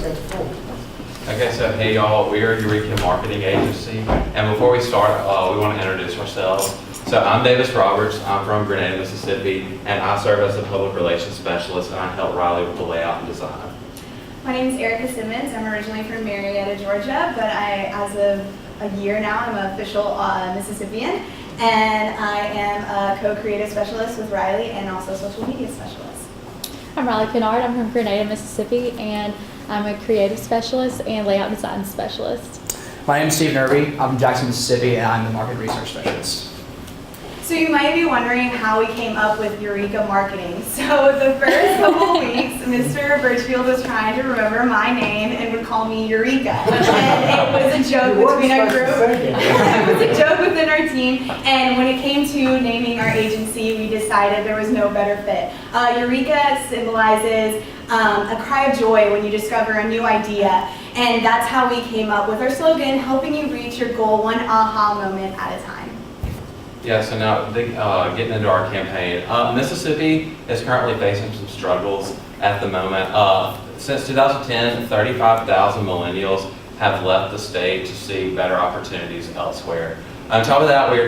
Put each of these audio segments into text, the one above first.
take full. Okay, so hey y'all, we are Eureka Marketing Agency, and before we start, we want to introduce ourselves. So I'm Davis Roberts, I'm from Grenada, Mississippi, and I serve as a public relations specialist, and I help Riley with the layout and design. My name is Erica Simmons. I'm originally from Marietta, Georgia, but as of a year now, I'm an official Mississippian, and I am a co-creative specialist with Riley and also social media specialist. I'm Riley Kennard. I'm from Grenada, Mississippi, and I'm a creative specialist and layout design specialist. My name is Steve Nerby. I'm from Jackson, Mississippi, and I'm the market research specialist. So you might be wondering how we came up with Eureka Marketing. So the first couple of weeks, Mr. Birchfield was trying to remember my name and would call me Eureka. And it was a joke between our group. It was a joke within our team. And when it came to naming our agency, we decided there was no better fit. Eureka symbolizes a cry of joy when you discover a new idea. And that's how we came up with our slogan, helping you reach your goal one aha moment at a time. Yeah, so now getting into our campaign. Mississippi is currently facing some struggles at the moment. Since 2010, 35,000 millennials have left the state to seek better opportunities elsewhere. On top of that, we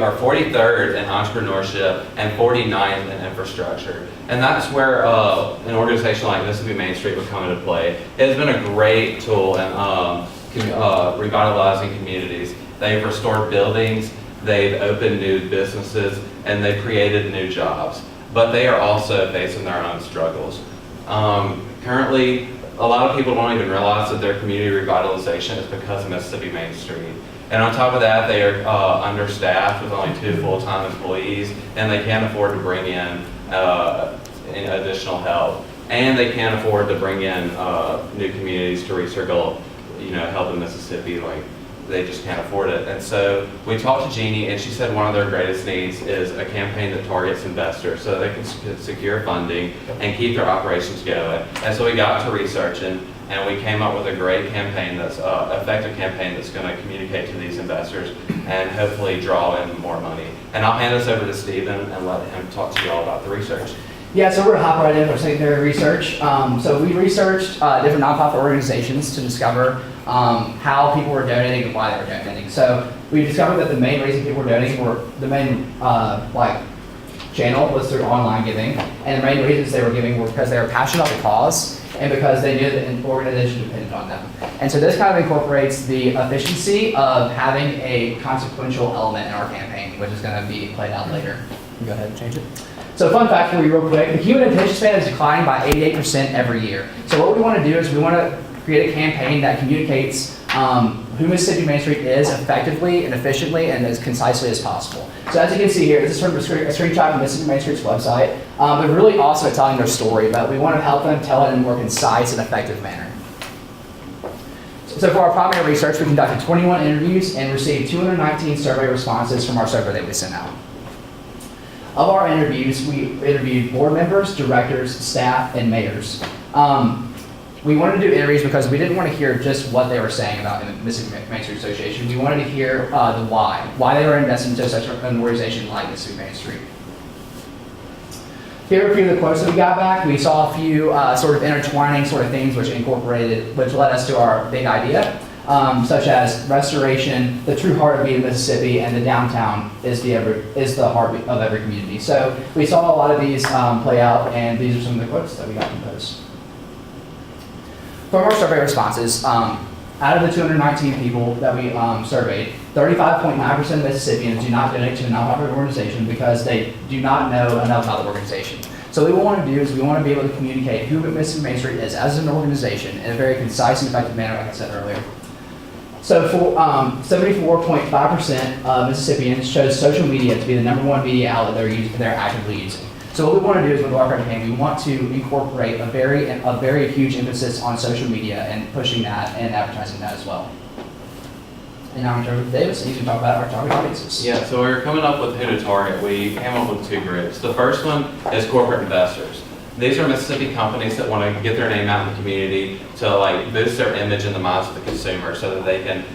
are 43rd in entrepreneurship and 49th in infrastructure. And that's where an organization like Mississippi Main Street would come into play. It has been a great tool in revitalizing communities. They've restored buildings, they've opened new businesses, and they've created new jobs. But they are also facing their own struggles. Currently, a lot of people don't even realize that their community revitalization is because of Mississippi Main Street. And on top of that, they are understaffed with only 2 full-time employees, and they can't afford to bring in additional help. And they can't afford to bring in new communities to recircle, help in Mississippi. They just can't afford it. And so we talked to Jeannie, and she said one of their greatest needs is a campaign that targets investors so they can secure funding and keep their operations going. And so we got to researching, and we came up with a great campaign that's effective campaign that's going to communicate to these investors and hopefully draw in more money. And I'll hand this over to Stephen and let him talk to you all about the research. Yeah, so we're going to hop right into our secondary research. So we researched different nonprofit organizations to discover how people were donating and why they were donating. So we discovered that the main reason people were donating the main channel was through online giving, and the main reasons they were giving were because they were passionate about the cause and because they knew that an organization depended on them. And so this kind of incorporates the efficiency of having a consequential element in our campaign, which is going to be played out later. Go ahead and change it. So fun fact for you real quick, the human attention span is declining by 88% every year. So what we want to do is we want to create a campaign that communicates who Mississippi Main Street is effectively and efficiently and as concisely as possible. So as you can see here, this is from a screenshot of Mississippi Main Street's website. They're really awesome at telling their story, but we want to help them tell it in a more concise and effective manner. So for our primary research, we conducted 21 interviews and received 219 survey responses from our survey that we sent out. Of our interviews, we interviewed board members, directors, staff, and mayors. We wanted to do interviews because we didn't want to hear just what they were saying about the Mississippi Main Street Association. We wanted to hear the why they were investing into such an organization like Mississippi Main Street. Here are a few of the quotes that we got back. We saw a few sort of intertwining sort of themes which led us to our big idea. Such as restoration, the true heartbeat of Mississippi, and the downtown is the heartbeat of every community. So we saw a lot of these play out, and these are some of the quotes that we got from those. From our survey responses, out of the 219 people that we surveyed, 35.9% of Mississippians do not donate to a nonprofit organization because they do not know enough about the organization. So what we want to do is we want to be able to communicate who Mississippi Main Street is as an organization in a very concise and effective manner, like I said earlier. So for 74.5% of Mississippians chose social media to be the #1 media outlet they're actively using. So what we want to do is with our campaign, we want to incorporate a very huge emphasis on social media and pushing that and advertising that as well. And now I'm going to turn to Davis, and he's going to talk about our target audiences. Yeah, so we were coming up with who to target. We came up with 2 groups. The first one is corporate investors. These are Mississippi companies that want to get their name out in the community to boost their image in the minds of the consumer so that they can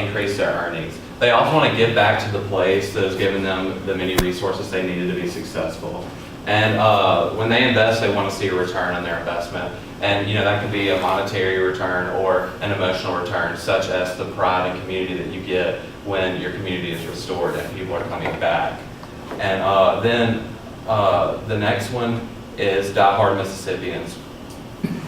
increase their earnings. They also want to give back to the place that has given them the many resources they needed to be successful. And when they invest, they want to see a return on their investment. And that can be a monetary return or an emotional return, such as the pride and community that you get when your community is restored and people are coming back. And then the next one is diehard Mississippians.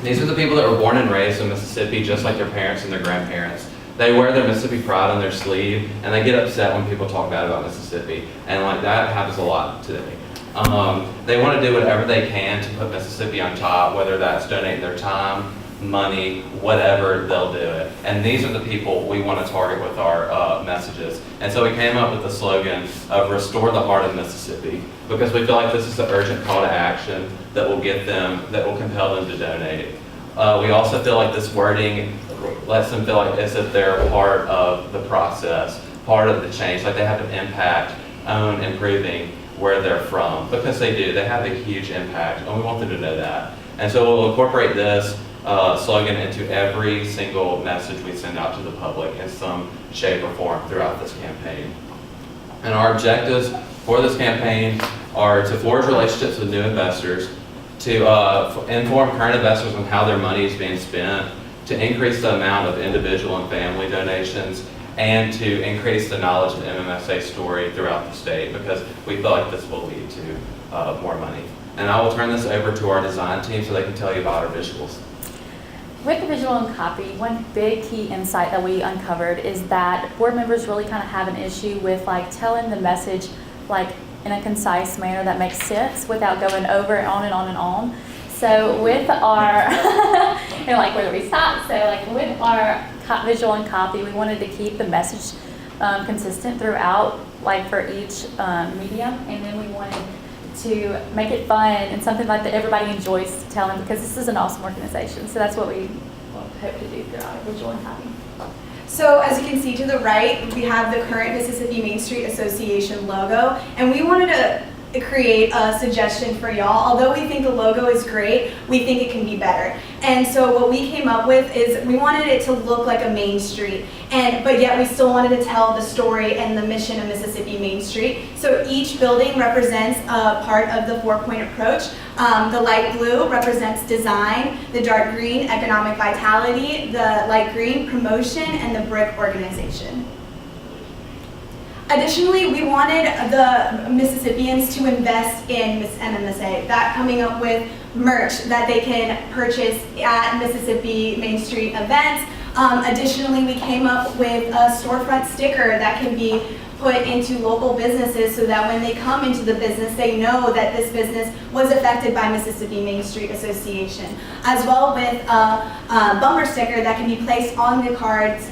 These are the people that were born and raised in Mississippi, just like their parents and their grandparents. They wear their Mississippi pride on their sleeve, and they get upset when people talk bad about Mississippi. And like that happens a lot today. They want to do whatever they can to put Mississippi on top, whether that's donating their time, money, whatever, they'll do it. And these are the people we want to target with our messages. And so we came up with the slogan of Restore the Heart of Mississippi, because we feel like this is the urgent call to action that will get them, that will compel them to donate. We also feel like this wording lets them feel like as if they're part of the process, part of the change, like they have an impact on improving where they're from, because they do. They have a huge impact, and we want them to know that. And so we'll incorporate this slogan into every single message we send out to the public in some shape or form throughout this campaign. And our objectives for this campaign are to forge relationships with new investors, to inform current investors on how their money is being spent, to increase the amount of individual and family donations, and to increase the knowledge of the MMSA story throughout the state, because we feel like this will lead to more money. And I will turn this over to our design team so they can tell you about our visuals. With the visual and copy, one big key insight that we uncovered is that board members really kind of have an issue with like telling the message like in a concise manner that makes sense without going over and on and on and on. So with our, like where do we stop? So like with our visual and copy, we wanted to keep the message consistent throughout, like for each medium, and then we wanted to make it fun and something like that everybody enjoys telling, because this is an awesome organization. So that's what we hope to do throughout our visual and copy. So as you can see to the right, we have the current Mississippi Main Street Association logo, and we wanted to create a suggestion for y'all. Although we think the logo is great, we think it can be better. And so what we came up with is we wanted it to look like a main street, but yet we still wanted to tell the story and the mission of Mississippi Main Street. So each building represents a part of the 4-point approach. The light blue represents design, the dark green, economic vitality, the light green, promotion, and the brick, organization. Additionally, we wanted the Mississippians to invest in MMSA, that coming up with merch that they can purchase at Mississippi Main Street events. Additionally, we came up with a storefront sticker that can be put into local businesses so that when they come into the business, they know that this business was affected by Mississippi Main Street Association, as well with a bumper sticker that can be placed on the cars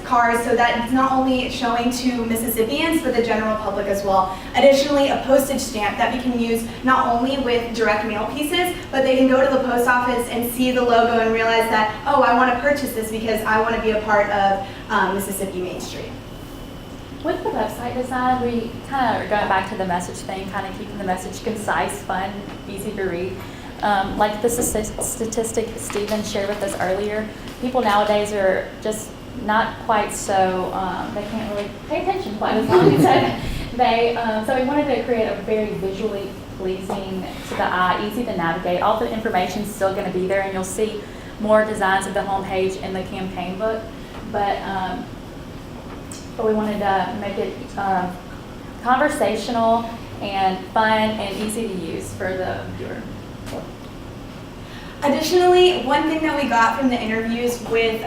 so that it's not only showing to Mississippians, but the general public as well. Additionally, a postage stamp that we can use not only with direct mail pieces, but they can go to the post office and see the logo and realize that, oh, I want to purchase this because I want to be a part of Mississippi Main Street. With the website design, we kind of are going back to the message thing, kind of keeping the message concise, fun, easy to read. Like the statistic Stephen shared with us earlier, people nowadays are just not quite so, they can't really pay attention quite as long. So we wanted to create a very visually pleasing to the eye, easy to navigate. All the information is still going to be there, and you'll see more designs of the homepage in the campaign book. But we wanted to make it conversational and fun and easy to use for the viewer. Additionally, one thing that we got from the interviews with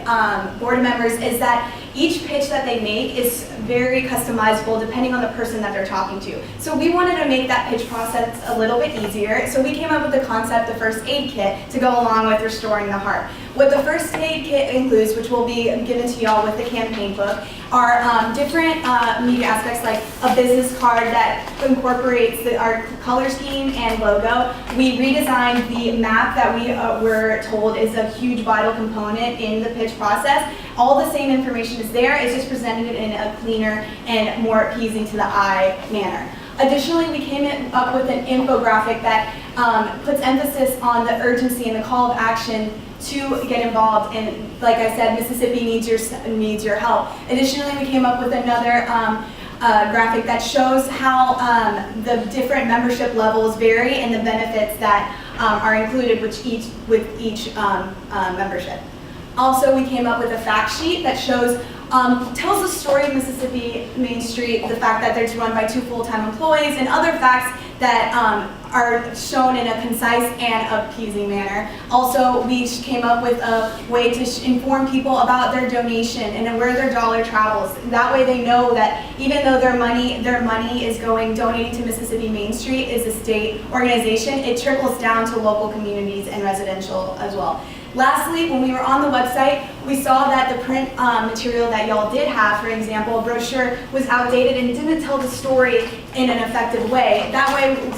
board members is that each pitch that they make is very customizable depending on the person that they're talking to. So we wanted to make that pitch process a little bit easier. So we came up with the concept, the first aid kit, to go along with restoring the heart. What the first aid kit includes, which will be given to y'all with the campaign book, are different media aspects, like a business card that incorporates our color scheme and logo. We redesigned the map that we were told is a huge vital component in the pitch process. All the same information is there, it's just presented in a cleaner and more appeasing to the eye manner. Additionally, we came up with an infographic that puts emphasis on the urgency and the call of action to get involved. And like I said, Mississippi needs your help. Additionally, we came up with another graphic that shows how the different membership levels vary and the benefits that are included with each membership. Also, we came up with a fact sheet that shows, tells the story of Mississippi Main Street, the fact that it's run by 2 full-time employees, and other facts that are shown in a concise and appeasing manner. Also, we came up with a way to inform people about their donation and where their dollar travels. That way they know that even though their money is donating to Mississippi Main Street is a state organization, it trickles down to local communities and residential as well. Lastly, when we were on the website, we saw that the print material that y'all did have, for example, a brochure, was outdated and didn't tell the story in an effective way.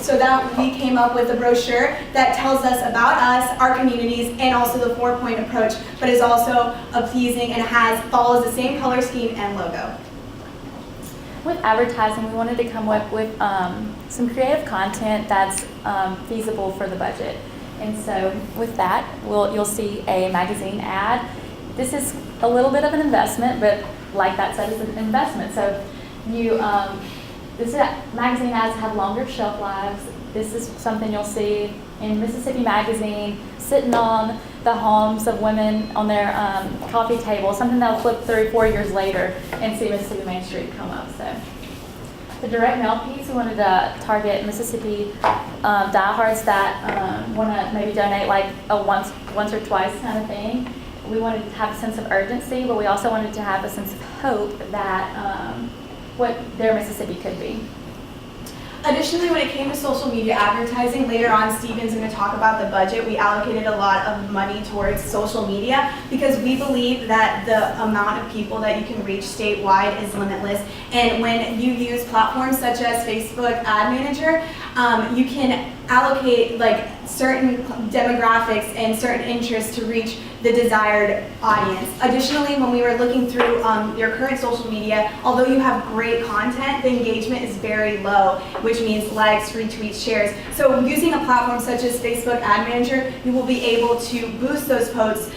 So that we came up with a brochure that tells us about us, our communities, and also the 4-point approach, but is also appeasing and follows the same color scheme and logo. With advertising, we wanted to come up with some creative content that's feasible for the budget. And so with that, you'll see a magazine ad. This is a little bit of an investment, but like that said, it's an investment. So magazine ads have longer shelf lives. This is something you'll see in Mississippi Magazine, sitting on the homes of women on their coffee table, something that'll flip through 4 years later and see Mississippi Main Street come up. So the direct mail piece, we wanted to target Mississippi diehards that want to maybe donate like a once or twice kind of thing. We wanted to have a sense of urgency, but we also wanted to have a sense of hope that what their Mississippi could be. Additionally, when it came to social media advertising, later on Steven's going to talk about the budget. We allocated a lot of money towards social media because we believe that the amount of people that you can reach statewide is limitless. And when you use platforms such as Facebook Ad Manager, you can allocate like certain demographics and certain interests to reach the desired audience. Additionally, when we were looking through your current social media, although you have great content, the engagement is very low, which means likes, retweets, shares. So using a platform such as Facebook Ad Manager, you will be able to boost those posts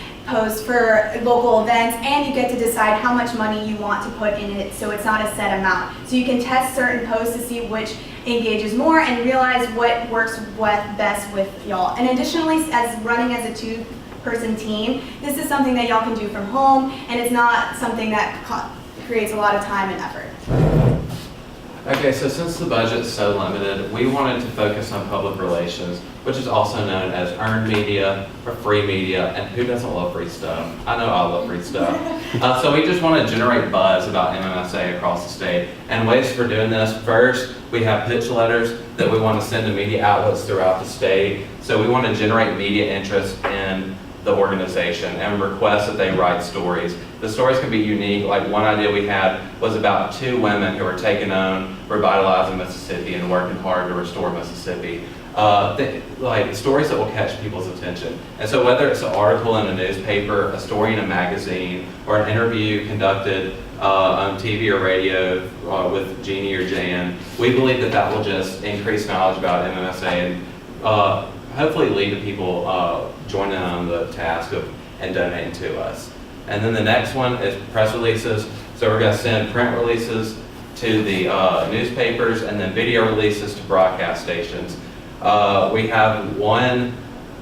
for local events, and you get to decide how much money you want to put in it, so it's not a set amount. So you can test certain posts to see which engages more and realize what works best with y'all. And additionally, as running as a 2-person team, this is something that y'all can do from home, and it's not something that creates a lot of time and effort. Okay, so since the budget's so limited, we wanted to focus on public relations, which is also known as earned media or free media, and who doesn't love free stuff? I know I love free stuff. So we just want to generate buzz about MMSA across the state, and ways for doing this. First, we have pitch letters that we want to send to media outlets throughout the state. So we want to generate media interest in the organization and request that they write stories. The stories can be unique. Like one idea we had was about 2 women who were taking on revitalizing Mississippi and working hard to restore Mississippi. Like stories that will catch people's attention. And so whether it's an article in a newspaper, a story in a magazine, or an interview conducted on TV or radio with Jeannie or Jan, we believe that will just increase knowledge about MMSA and hopefully lead to people joining on the task and donating to us. And then the next one is press releases. So we're going to send print releases to the newspapers and then video releases to broadcast stations. We have one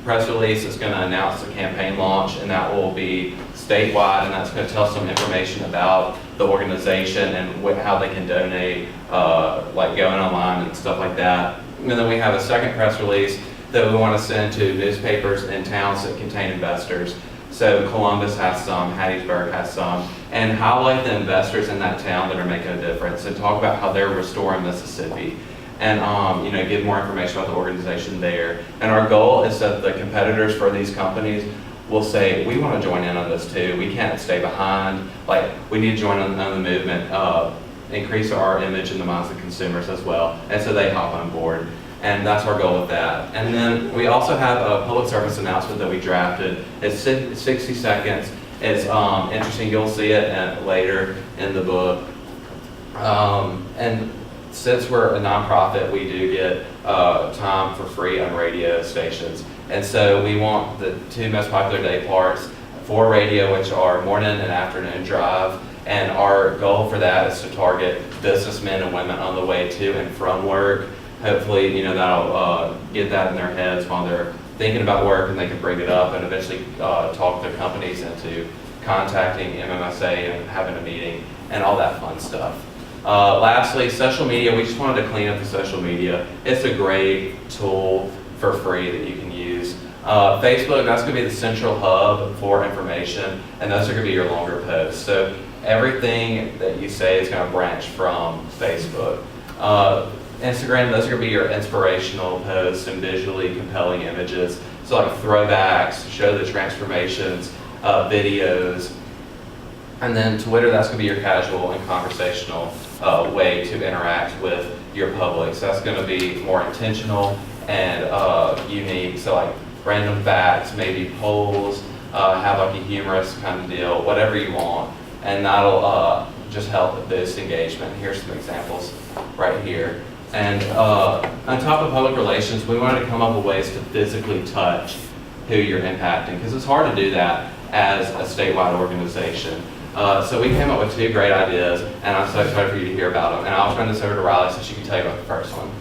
press release that's going to announce the campaign launch, and that will be statewide, and that's going to tell some information about the organization and how they can donate, like going online and stuff like that. And then we have a second press release that we want to send to newspapers in towns that contain investors. So Columbus has some, Hattiesburg has some, and highlight the investors in that town that are making a difference and talk about how they're restoring Mississippi. And give more information about the organization there. And our goal is that the competitors for these companies will say, we want to join in on this too. We can't stay behind. Like, we need to join on the movement, increase our image in the minds of consumers as well. And so they hop on board. And that's our goal with that. And then we also have a public service announcement that we drafted. It's 60 seconds. It's interesting. You'll see it later in the book. And since we're a nonprofit, we do get time for free on radio stations. And so we want the 2 most popular day parts for radio, which are morning and afternoon drive. And our goal for that is to target businessmen and women on the way to and from work. Hopefully, you know, that'll get that in their heads while they're thinking about work, and they can bring it up and eventually talk their companies into contacting MMSA and having a meeting and all that fun stuff. Lastly, social media. We just wanted to clean up the social media. It's a great tool for free that you can use. Facebook, that's going to be the central hub for information, and those are going to be your longer posts. So everything that you say is going to branch from Facebook. Instagram, those are going to be your inspirational posts and visually compelling images. So like throwbacks, show the transformations, videos. And then Twitter, that's going to be your casual and conversational way to interact with your public. So that's going to be more intentional and unique. So like random facts, maybe polls, have like a humorous kind of deal, whatever you want. And that'll just help boost engagement. Here's some examples right here. And on top of public relations, we wanted to come up with ways to physically touch who you're impacting, because it's hard to do that as a statewide organization. So we came up with 2 great ideas, and I'm so excited for you to hear about them. And I'll turn this over to Riley so she can tell you about the first one.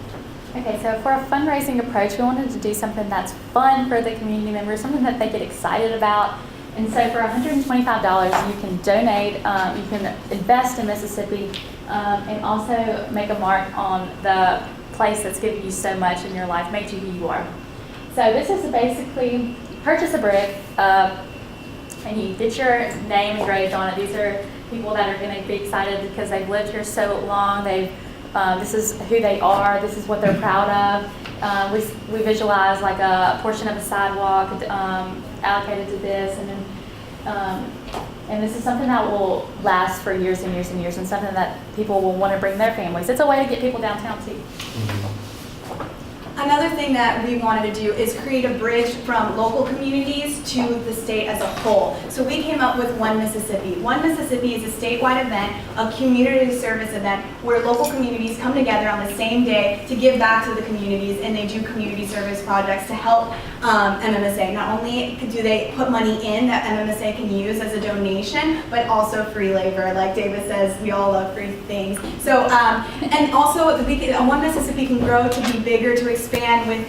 Okay, so for a fundraising approach, we wanted to do something that's fun for the community members, something that they get excited about. And so for $125, you can donate, you can invest in Mississippi, and also make a mark on the place that's given you so much in your life, made you who you are. So this is basically, purchase a brick, and you get your name engraved on it. These are people that are going to be excited because they've lived here so long. This is who they are. This is what they're proud of. We visualize like a portion of a sidewalk allocated to this, and then and this is something that will last for years and years and years, and something that people will want to bring their families. It's a way to get people downtown too. Another thing that we wanted to do is create a bridge from local communities to the state as a whole. So we came up with One Mississippi. One Mississippi is a statewide event, a community service event, where local communities come together on the same day to give back to the communities, and they do community service projects to help MMSA. Not only do they put money in that MMSA can use as a donation, but also free labor. Like David says, we all love free things. So, and also One Mississippi can grow to be bigger, to expand with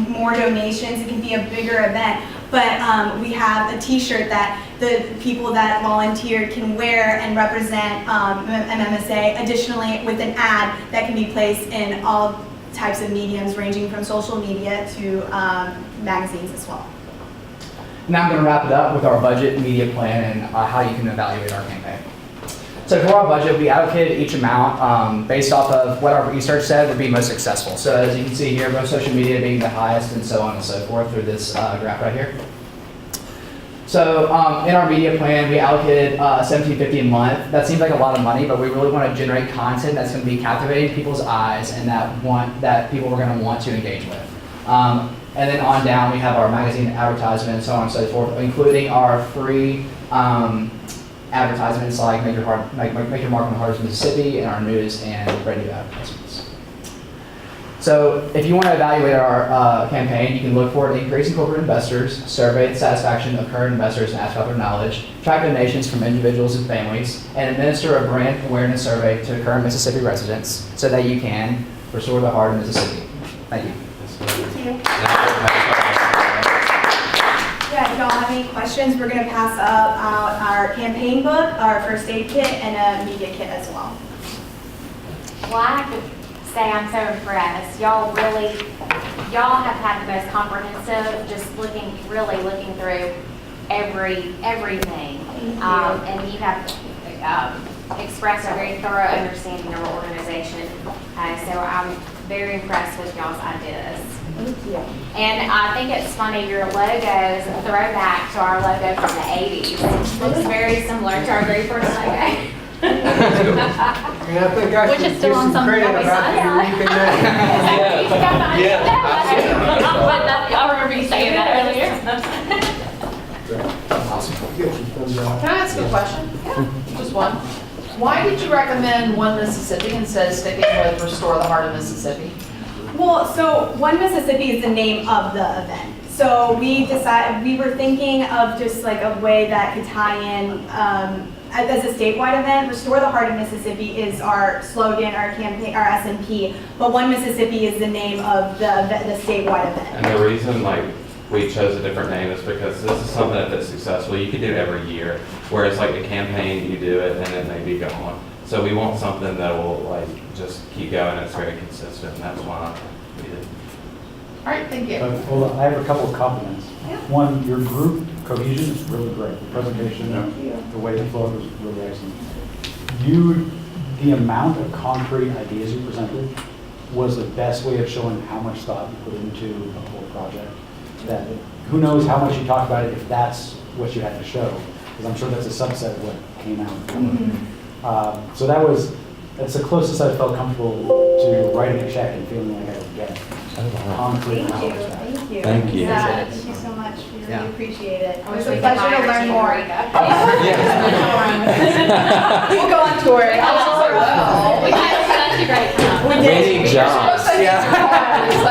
more donations. It can be a bigger event, but we have a t-shirt that the people that volunteered can wear and represent MMSA. Additionally, with an ad that can be placed in all types of mediums, ranging from social media to magazines as well. Now I'm going to wrap it up with our budget, media plan, and how you can evaluate our campaign. So for our budget, we allocated each amount based off of what our research said would be most successful. So as you can see here, both social media being the highest and so on and so forth through this graph right here. So in our media plan, we allocated $17.50 a month. That seems like a lot of money, but we really want to generate content that's going to be captivating people's eyes and that people are going to want to engage with. And then on down, we have our magazine advertisement and so on and so forth, including our free advertisements like Make Your Mark on the Heart of Mississippi, and our news and radio advertisements. So if you want to evaluate our campaign, you can look for an increase in corporate investors, survey the satisfaction of current investors and ask about their knowledge, track donations from individuals and families, and administer a brand awareness survey to current Mississippi residents so that you can restore the heart of Mississippi. Thank you. Thank you. Yeah, if y'all have any questions, we're going to pass out our campaign book, our first aid kit, and a media kit as well. Well, I have to say I'm so impressed. Y'all have had the most comprehensive, just really looking through everything. And you have expressed a very thorough understanding of our organization. So I'm very impressed with y'all's ideas. Thank you. And I think it's funny, your logo is a throwback to our logo from the 80s. Looks very similar to our very first logo. And I think I Which should is still give on some some credit website. about the Eureka name. I remember you saying that earlier. Can I ask a question? Just one. Why did you recommend One Mississippi instead of sticking with Restore the Heart of Mississippi? Well, so One Mississippi is the name of the event. So we were thinking of just like a way that could tie in, as a statewide event. Restore the Heart of Mississippi is our slogan, our campaign, our SMP, but One Mississippi is the name of the statewide event. And the reason we chose a different name is because this is something that's successful. You can do it every year, whereas like a campaign, you do it and it may be gone. So we want something that will just keep going. It's very consistent, and that's why we did. All right, thank you. Hold on, I have a couple of compliments. Yeah. One, your group cohesion is really great. The presentation, Thank you. the way it flowed was really excellent. The amount of concrete ideas you presented was the best way of showing how much thought you put into a whole project. That who knows how much you talked about it if that's what you had to show, because I'm sure that's a subset of what came out. So that's the closest I felt comfortable to writing a check and feeling like I would get concrete Thank you, knowledge back. thank you. Thank you. Yeah, thank you so much. We really Yeah. appreciate it. It I was wish a we could pleasure to hire learn Team more. Eureka. We'll go on tour. We had such a great time. We need jobs. Yeah.